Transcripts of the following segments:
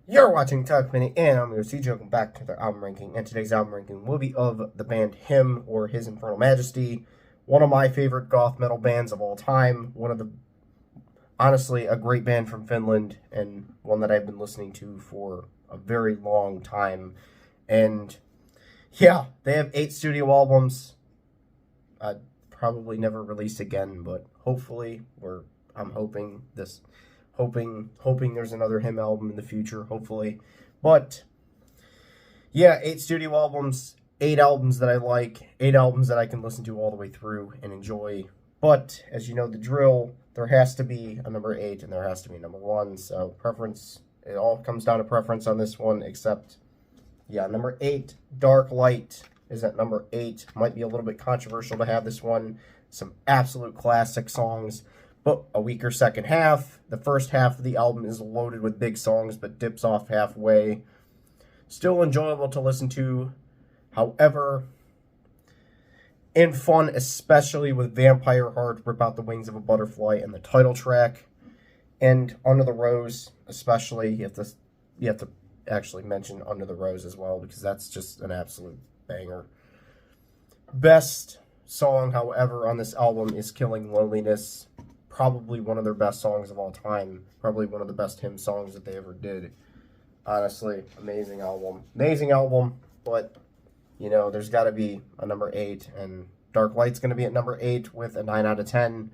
You're watching Talk Minute, and I'm your CJ. Welcome back to the album ranking. And today's album ranking will be of the band Him, or His Infernal Majesty, one of my favorite goth metal bands of all time. Honestly, a great band from Finland, and one that I've been listening to for a very long time. And yeah, they have 8 studio albums. Probably never released again, but hopefully, I'm hoping there's another Him album in the future, hopefully. But yeah, 8 studio albums, 8 albums that I like, 8 albums that I can listen to all the way through and enjoy. But as you know the drill, there has to be a number 8 and there has to be a number 1. So preference, it all comes down to preference on this one, except yeah, number 8, Dark Light is at number 8. Might be a little bit controversial to have this one. Some absolute classic songs, but a weaker second half. The first half of the album is loaded with big songs, but dips off halfway. Still enjoyable to listen to, however, and fun, especially with Vampire Heart, Rip Out the Wings of a Butterfly, and the title track. And Under the Rose, especially, you have to actually mention Under the Rose as well, because that's just an absolute banger. Best song, however, on this album is Killing Loneliness. Probably one of their best songs of all time. Probably one of the best Him songs that they ever did. Honestly, amazing album. Amazing album, but, you know, there's got to be a number 8, and Dark Light's going to be at number 8 with a 9 out of 10.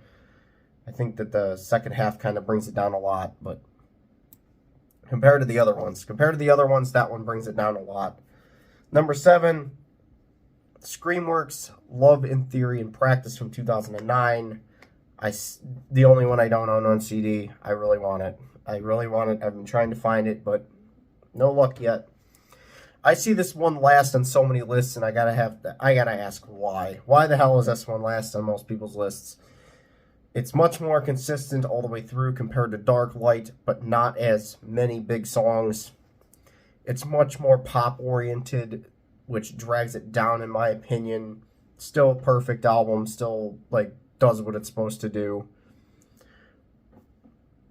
I think that the second half kind of brings it down a lot, but compared to the other ones, that one brings it down a lot. Number 7, Screamworks, Love in Theory and Practice from 2009. The only one I don't own on CD. I really want it. I've been trying to find it, but no luck yet. I see this one last on so many lists, and I gotta ask why. Why the hell is this one last on most people's lists? It's much more consistent all the way through compared to Dark Light, but not as many big songs. It's much more pop-oriented, which drags it down in my opinion. Still a perfect album, still, does what it's supposed to do.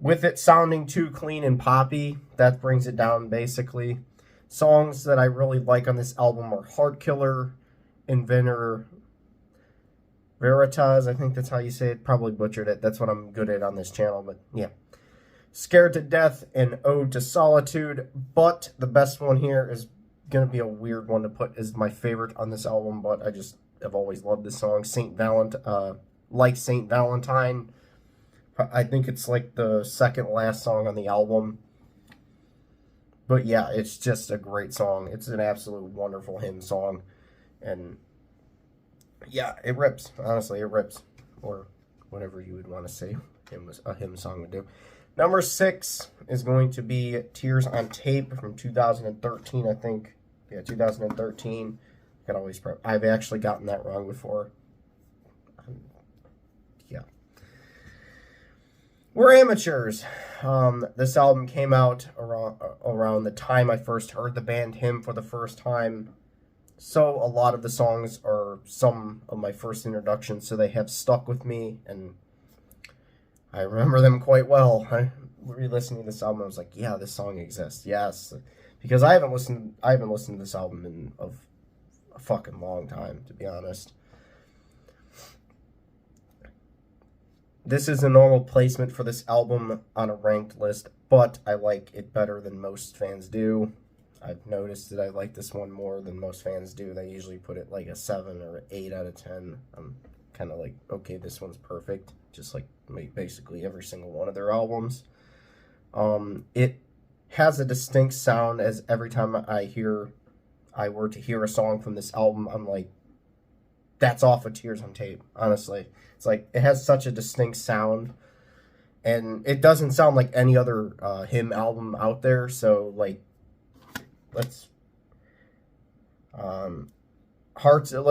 With it sounding too clean and poppy, that brings it down, basically. Songs that I really like on this album are Heart Killer, Inventor Veritas, I think that's how you say it. Probably butchered it. That's what I'm good at on this channel, but yeah. Scared to Death and Ode to Solitude, but the best one here is going to be a weird one to put as my favorite on this album, but I've always loved this song. Saint Valentine. I think it's like the second last song on the album. But yeah, it's just a great song. It's an absolute wonderful Him song. And yeah, it rips. Honestly, it rips. Or whatever you would want to say a Him song would do. Number 6 is going to be Tears on Tape from 2013, I think. Yeah, 2013. I've actually gotten that wrong before. Yeah. We're amateurs. This album came out around the time I first heard the band Him for the first time. So a lot of the songs are some of my first introductions, so they have stuck with me, and I remember them quite well. I re-listening to this album, I was like, yeah, this song exists. Yes. Because I haven't listened to this album in a fucking long time, to be honest. This is a normal placement for this album on a ranked list, but I like it better than most fans do. I've noticed that I like this one more than most fans do. They usually put it like a 7 or 8 out of 10. I'm kind of like, okay, this one's perfect. Just like basically every single one of their albums. It has a distinct sound, as every time I were to hear a song from this album, I'm like, that's off of Tears on Tape, honestly. It's like, it has such a distinct sound, and it doesn't sound like any other Him album out there, so, like, let's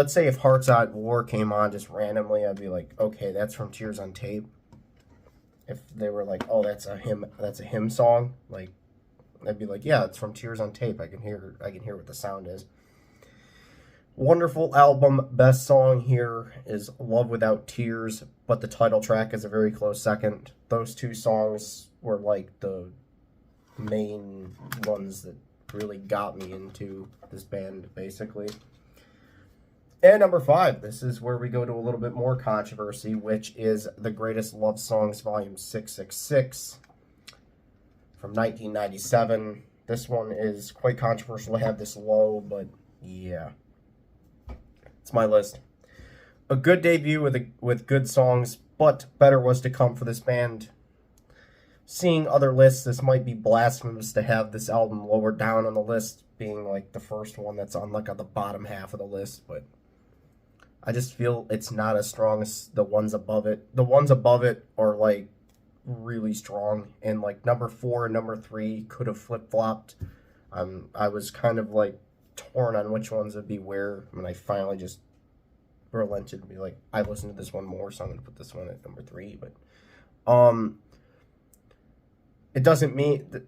say if Hearts at War came on just randomly, I'd be like, okay, that's from Tears on Tape. If they were like, oh, that's a Him song, like, I'd be like, yeah, it's from Tears on Tape. I can hear what the sound is. Wonderful album. Best song here is Love Without Tears, but the title track is a very close second. Those two songs were like the main ones that really got me into this band, basically. And number 5, this is where we go to a little bit more controversy, which is The Greatest Love Songs, Volume 666 from 1997. This one is quite controversial to have this low, but yeah. It's my list. A good debut with good songs, but better was to come for this band. Seeing other lists, this might be blasphemous to have this album lower down on the list, being like the first one that's on like on the bottom half of the list, but I just feel it's not as strong as the ones above it. The ones above it are like really strong, and like number 4 and number 3 could have flip-flopped. I was kind of like torn on which ones would be where, and I finally just relented and be like, I listened to this one more, so I'm gonna put this one at number 3. But it doesn't mean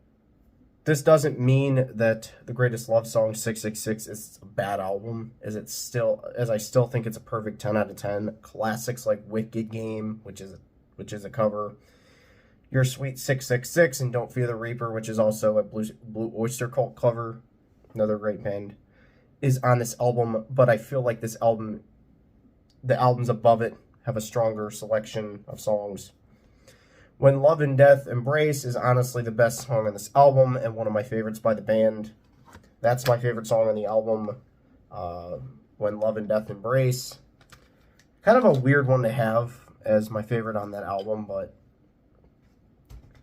this doesn't mean that The Greatest Love Song 666 is a bad album, as I still think it's a perfect 10 out of 10. Classics like Wicked Game, which is a cover, Your Sweet 666, and Don't Fear the Reaper, which is also a Blue Oyster Cult cover, another great band, is on this album. But I feel like the albums above it have a stronger selection of songs. When Love and Death Embrace is honestly the best song on this album and one of my favorites by the band. That's my favorite song on the album. When Love and Death Embrace. Kind of a weird one to have as my favorite on that album, but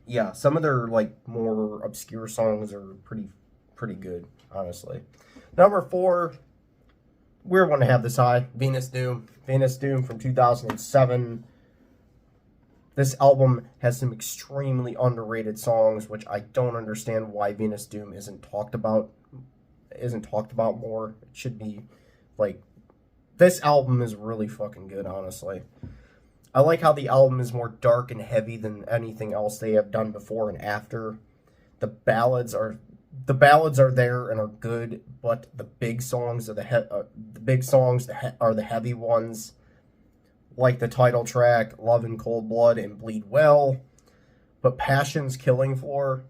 yeah, some of their like more obscure songs are pretty good, honestly. Number 4, weird one to have this high. Venus Doom. Venus Doom from 2007. This album has some extremely underrated songs, which I don't understand why Venus Doom isn't talked about more. It should be like, this album is really fucking good, honestly. I like how the album is more dark and heavy than anything else they have done before and after. The ballads are there and are good, but the big songs are the heavy ones. Like the title track, Love in Cold Blood and Bleed Well. But Passion's Killing Floor,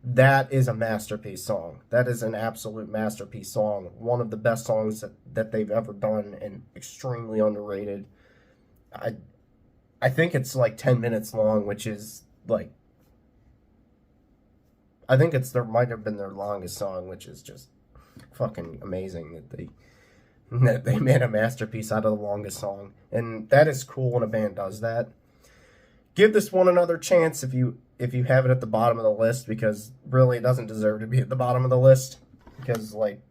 that is a masterpiece song. That is an absolute masterpiece song. One of the best songs that they've ever done, and extremely underrated. I think it's like 10 minutes long, which is like, I think might have been their longest song, which is just fucking amazing that they made a masterpiece out of the longest song. And that is cool when a band does that. Give this one another chance if you have it at the bottom of the list, because really it doesn't deserve to be at the bottom of the list, because like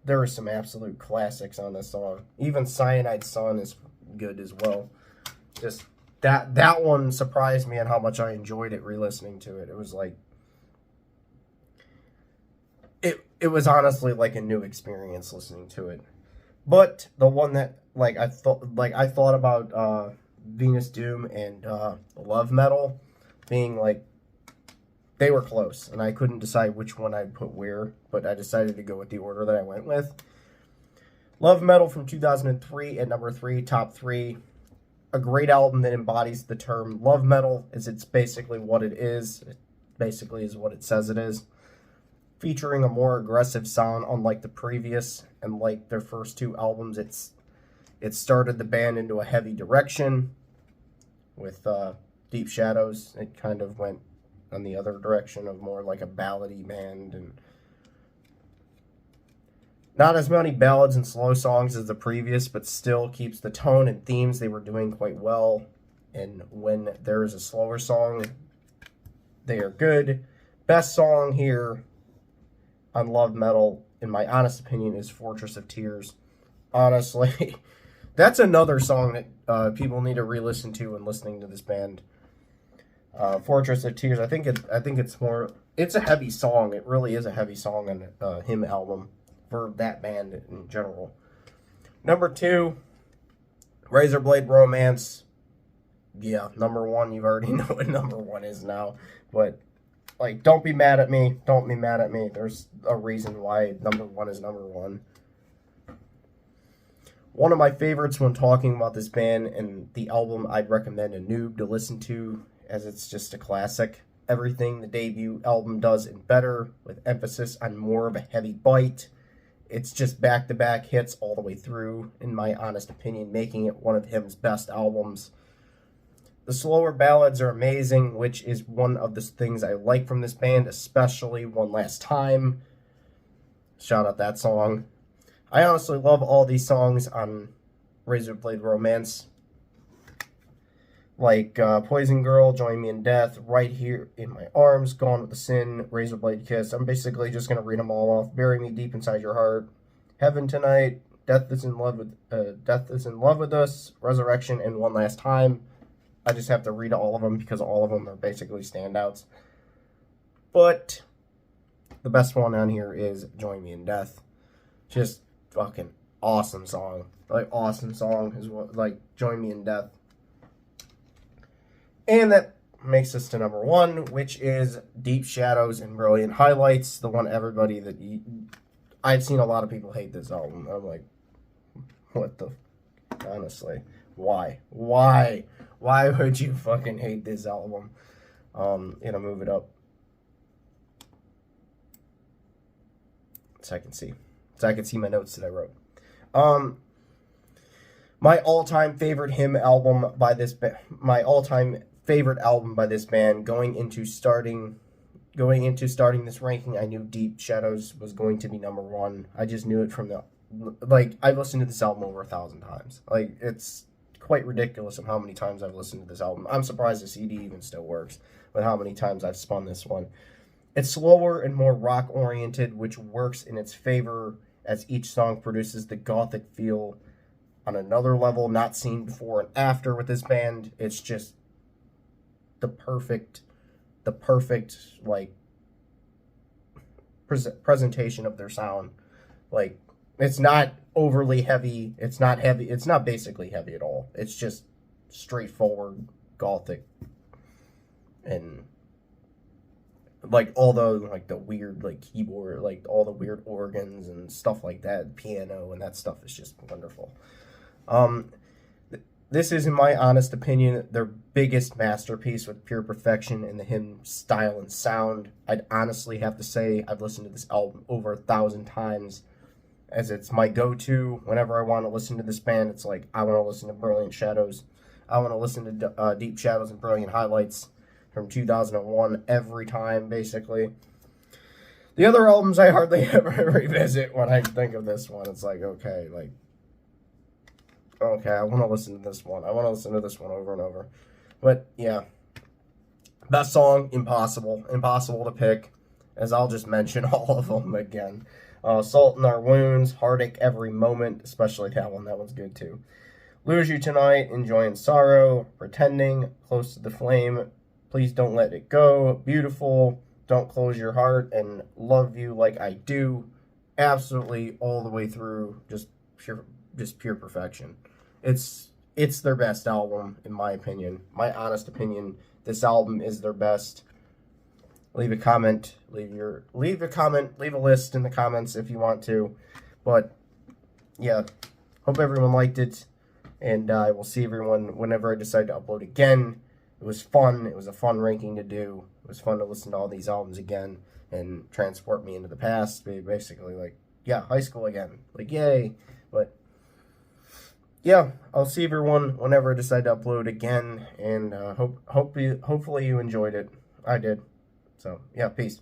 there are some absolute classics on this song. Even Cyanide Sun is good as well. Just that one surprised me at how much I enjoyed it re-listening to it. It was like it was honestly like a new experience listening to it. But the one that I thought about Venus Doom and Love Metal being like, they were close, and I couldn't decide which one I'd put where, but I decided to go with the order that I went with. Love Metal from 2003 at number 3, top 3. A great album that embodies the term love metal, as it's basically what it is. It basically is what it says it is. Featuring a more aggressive sound, unlike the previous, and like their first 2 albums, it started the band into a heavy direction. With Deep Shadows, it kind of went on the other direction of more like a ballady band, and not as many ballads and slow songs as the previous, but still keeps the tone and themes they were doing quite well. And when there is a slower song, they are good. Best song here on Love Metal, in my honest opinion, is Fortress of Tears. Honestly, that's another song that people need to re-listen to when listening to this band. Fortress of Tears, I think it's a heavy song. It really is a heavy song on Hymn album for that band in general. Number 2, Razorblade Romance. Yeah, number 1, you already know what number 1 is now, but like, don't be mad at me. Don't be mad at me. There's a reason why number 1 is number 1. One of my favorites when talking about this band and the album I'd recommend a noob to listen to, as it's just a classic. everything the debut album does and better, with emphasis on more of a heavy bite. It's just back-to-back hits all the way through, in my honest opinion, making it one of him's best albums. The slower ballads are amazing, which is one of the things I like from this band, especially One Last Time. Shout out that song. I honestly love all these songs on Razorblade Romance. Like Poison Girl, Join Me in Death, Right Here in My Arms, Gone with the Sin, Razorblade Kiss. I'm basically just going to read them all off. Bury Me Deep Inside Your Heart, Heaven Tonight, Death is in Love with Us, Resurrection, and One Last Time. I just have to read all of them because all of them are basically standouts. But the best one on here is Join Me in Death. Just fucking awesome song. Like, awesome song is what, like, Join Me in Death. And that makes us to number one, which is Deep Shadows and Brilliant Highlights. The one everybody that... I've seen a lot of people hate this album. I'm like, what the... Honestly. Why? Why would you fucking hate this album? Gonna move it up so I can see my notes that I wrote. My all-time favorite album by this band. Going into starting this ranking, I knew Deep Shadows was going to be number one. I just knew it from the, like, I've listened to this album over 1,000 times. Like, it's quite ridiculous of how many times I've listened to this album. I'm surprised the CD even still works with how many times I've spun this one. It's slower and more rock-oriented, which works in its favor as each song produces the gothic feel on another level not seen before and after with this band. It's just the perfect like presentation of their sound. Like, it's not overly heavy, it's not basically heavy at all. It's just straightforward gothic, and like all the weird like keyboard, like all the weird organs and stuff like that, piano and that stuff is just wonderful. This is, in my honest opinion, their biggest masterpiece with pure perfection in the hymn style and sound. I'd honestly have to say I've listened to this album over 1,000 times, as it's my go-to whenever I want to listen to this band. It's like, I want to listen to Brilliant Shadows. I want to listen to Deep Shadows and Brilliant Highlights from 2001 every time, basically. The other albums I hardly ever revisit when I think of this one. It's like, okay, I want to listen to this one. I want to listen to this one over and over. But, yeah. Best song, Impossible. Impossible to pick, as I'll just mention all of them again. Salt in Our Wounds, Heartache Every Moment, especially that one. That one's good, too. Lose You Tonight, Enjoying Sorrow, Pretending, Close to the Flame, Please Don't Let It Go, Beautiful, Don't Close Your Heart, and Love You Like I Do. Absolutely all the way through, just pure perfection. It's their best album, in my opinion. My honest opinion, this album is their best. Leave a comment, leave a list in the comments if you want to. But yeah, hope everyone liked it, and I will see everyone whenever I decide to upload again. It was fun. It was a fun ranking to do. It was fun to listen to all these albums again and transport me into the past. Basically, like, yeah, high school again. Like, yay. But yeah, I'll see everyone whenever I decide to upload again, and hopefully you enjoyed it. I did. So, yeah, peace.